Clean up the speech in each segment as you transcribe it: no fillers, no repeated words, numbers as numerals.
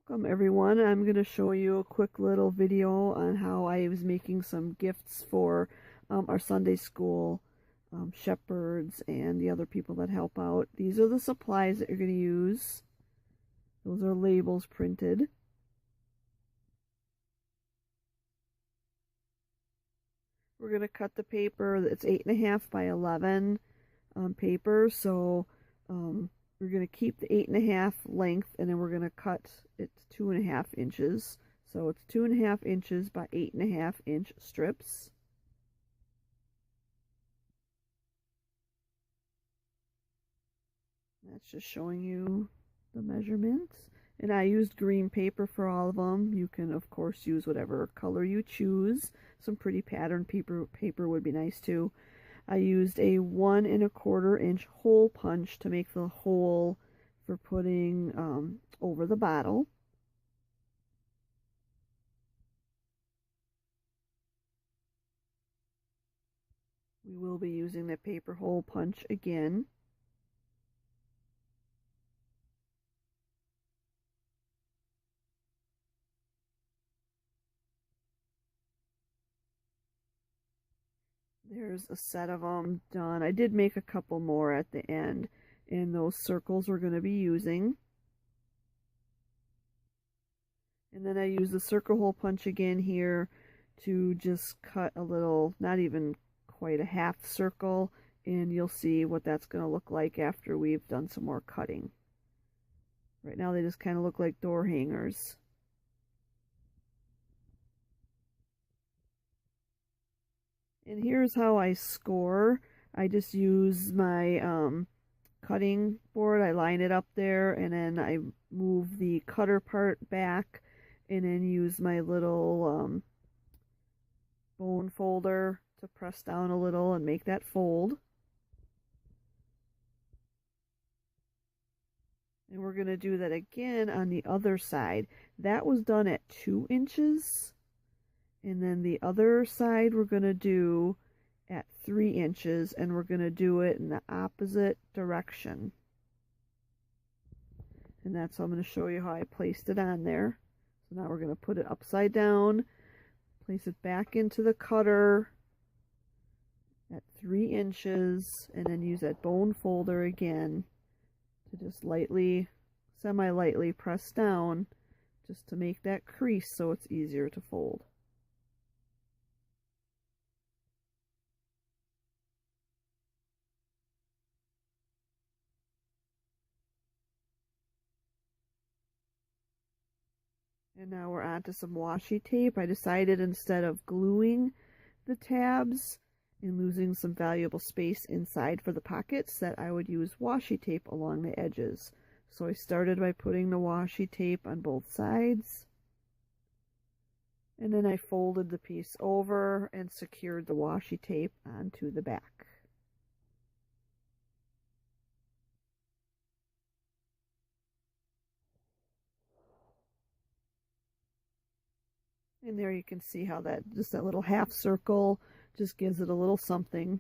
Welcome everyone. I'm going to show you a quick little video on how I was making some gifts for our Sunday school shepherds and the other people that help out. These are the supplies that you're going to use. Those are labels printed. We're going to cut the paper. It's 8.5 by 11 paper, so we're going to keep the 8.5 length, and then we're going to cut it to 2.5 inches. So it's 2.5 inches by 8.5 inch strips. That's just showing you the measurements. And I used green paper for all of them. You can, of course, use whatever color you choose. Some pretty pattern paper would be nice too. I used a 1 1/4 inch hole punch to make the hole for putting over the bottle. We will be using the paper hole punch again. There's a set of them done. I did make a couple more at the end, and those circles we're going to be using. And then I use the circle hole punch again here to just cut a little, not even quite a half circle, and you'll see what that's going to look like after we've done some more cutting. Right now they just kind of look like door hangers. And here's how I score. I just use my cutting board. I line it up there, and then I move the cutter part back, and then use my little bone folder to press down a little and make that fold. And we're going to do that again on the other side. That was done at 2 inches. And then the other side we're going to do at 3 inches, and we're going to do it in the opposite direction. And that's how I'm going to show you how I placed it on there. So now we're going to put it upside down, place it back into the cutter at 3 inches, and then use that bone folder again to just lightly, semi-lightly press down just to make that crease so it's easier to fold. And now we're on to some washi tape. I decided instead of gluing the tabs and losing some valuable space inside for the pockets, that I would use washi tape along the edges. So I started by putting the washi tape on both sides. And then I folded the piece over and secured the washi tape onto the back. And there you can see how that, just that little half circle just gives it a little something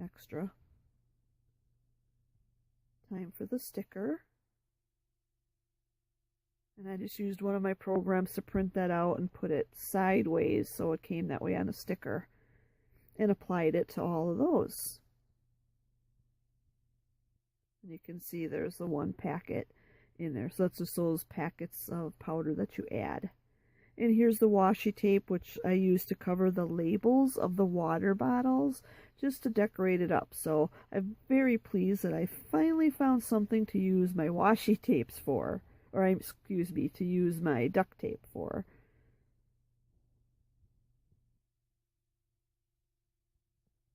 extra. Time for the sticker. And I just used one of my programs to print that out and put it sideways so it came that way on a sticker, and applied it to all of those. And you can see there's the one packet in there. So that's just those packets of powder that you add. And here's the washi tape, which I use to cover the labels of the water bottles, just to decorate it up. So I'm very pleased that I finally found something to use my washi tapes for, or excuse me, to use my duct tape for.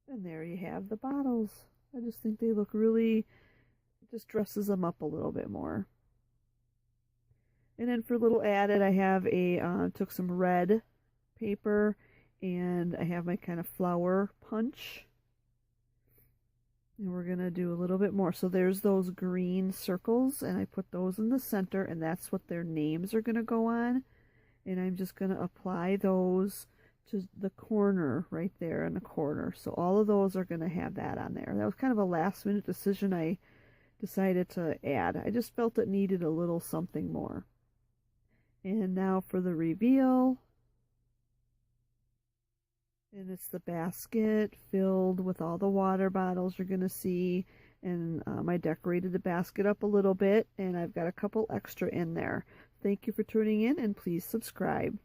And there you have the bottles. I just think they look really, it just dresses them up a little bit more. And then for a little added, I have took some red paper, and I have my kind of flower punch. And we're going to do a little bit more. So there's those green circles, and I put those in the center, and that's what their names are going to go on. And I'm just going to apply those to the corner right there in the corner. So all of those are going to have that on there. That was kind of a last minute decision I decided to add. I just felt it needed a little something more. And now for the reveal. And it's the basket filled with all the water bottles you're going to see. And I decorated the basket up a little bit, and I've got a couple extra in there. Thank you for tuning in, and please subscribe.